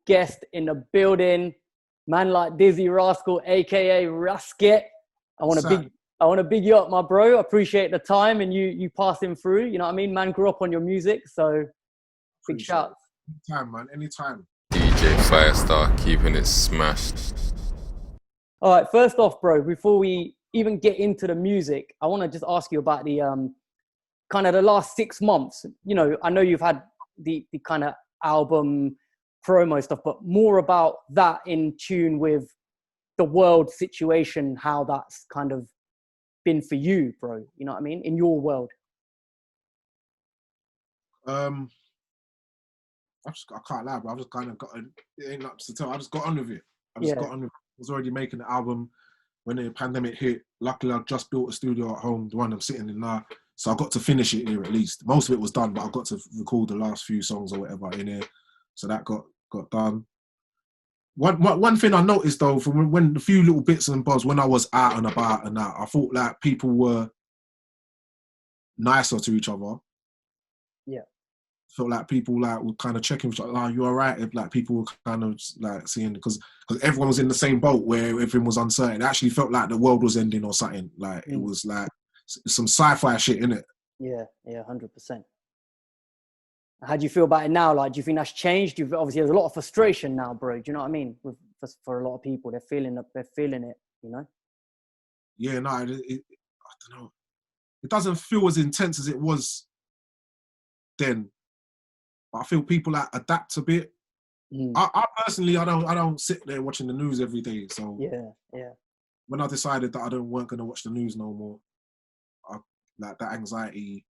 guest in the building. Man like DIZZEE RASCAL, aka Rasket. I want to big you up, my bro. I appreciate the time and you passing through. You know what I mean? Man grew up on your music, so big shout. Anytime, man. Anytime. DJ Firestarr keeping it smashed. All right, first off, bro, before we even get into the music, I want to just ask you about the kind of the last 6 months. You know, I know you've had the kind of album promo stuff, but more about that in tune with the world situation, how that's kind of been for you, bro. You know what I mean? In your world. I can't lie, but I've just kind of got, it ain't up to tell. I just got on with it. Got on with it. I was already making the album when the pandemic hit. Luckily, I just built a studio at home, the one I'm sitting in now. So I got to finish it here at least. Most of it was done, but I got to record the last few songs or whatever in here. So that got done. One thing I noticed though, from when the few little bits and bobs, when I was out and about and that, I thought like people were nicer to each other. Yeah. Felt like people like would kind of check in, like, "Oh, you all right?" If like people were kind of like seeing, because everyone was in the same boat where everything was uncertain. It actually felt like the world was ending or something. Like it was like some sci-fi shit, innit? Yeah, 100%. How do you feel about it now? Like, do you think that's changed? Obviously, there's a lot of frustration now, bro. Do you know what I mean? For a lot of people, they're feeling it. You know? Yeah, no, I don't know. It doesn't feel as intense as it was then. But I feel people like adapt a bit. I personally, I don't sit there watching the news every day. So yeah. When I decided that I weren't gonna watch the news no more, like that anxiety,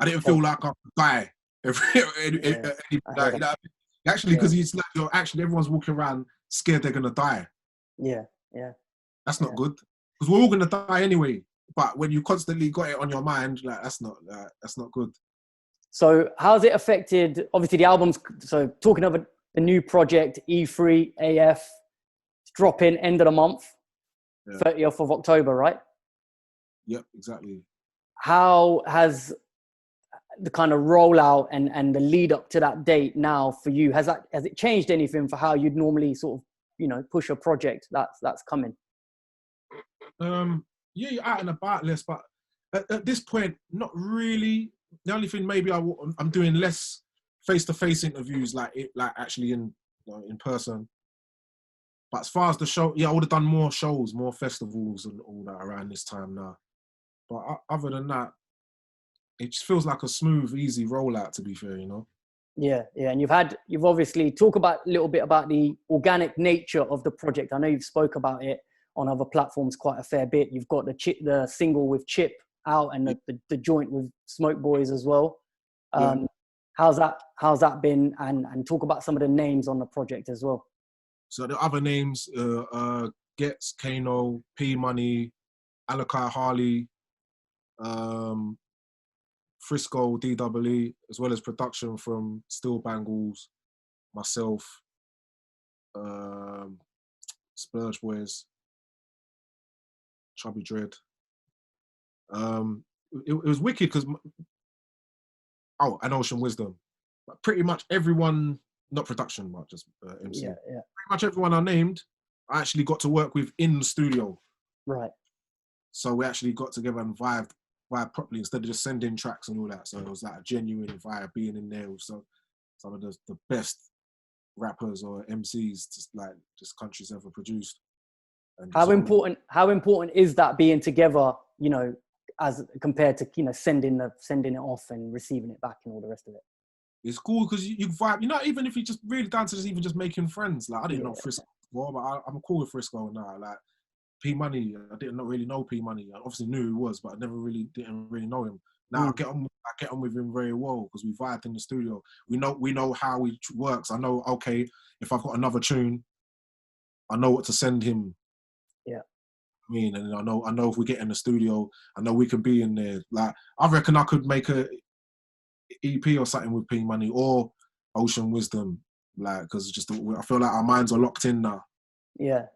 I didn't feel like I could die. Actually, because it's like everyone's walking around scared they're gonna die. Yeah. That's not good, because we're all gonna die anyway. But when you constantly got it on your mind, like that's not good. So how's it affected? Obviously, the album's talking of the new project E3AF, it's dropping end of the month, 30th of October, right? Yep, exactly. How has the kind of rollout and the lead up to that date now for you, has it changed anything for how you'd normally sort of, you know, push a project that's coming? Yeah, you're out and about less, but at this point, not really. The only thing maybe I'm doing less face-to-face interviews, like actually in person. But as far as the show, I would have done more shows, more festivals and all that around this time now. But other than that, it just feels like a smooth, easy rollout, to be fair, you know? Yeah. And you've obviously talk about a little bit about the organic nature of the project. I know you've spoke about it on other platforms quite a fair bit. You've got the single with Chip out and the joint with Smoke Boys as well. How's that been? And talk about some of the names on the project as well. So the other names, Getz, Kano, PMONEY, Alakai Harley, FRISCO, DIZZEE, as well as production from Steel Bangles, myself, Splurge Boys, Chubby Dread. It was wicked because, and Ocean Wisdom. But pretty much everyone, not production, but just MC. Yeah. Pretty much everyone I named, I actually got to work with in the studio. Right. So we actually got together and vibed properly instead of just sending tracks and all that. So it was like a genuine vibe being in there with some of the best rappers or MCs just countries ever produced. And how important is that being together, you know, as compared to, you know, sending it off and receiving it back and all the rest of it? It's cool because you vibe, you know, even if you just really down to even just making friends. Like I didn't know FRISCO before, but I'm cool with FRISCO now. Like PMONEY, I didn't really know PMONEY. I obviously knew who he was, but I didn't really know him. Now I get on with him very well because we vibed in the studio. We know how he works. I know, okay, if I've got another tune, I know what to send him. Yeah. I mean, and I know if we get in the studio, I know we can be in there. Like I reckon I could make a EP or something with PMONEY or Ocean Wisdom, like, because I feel like our minds are locked in now. Yeah.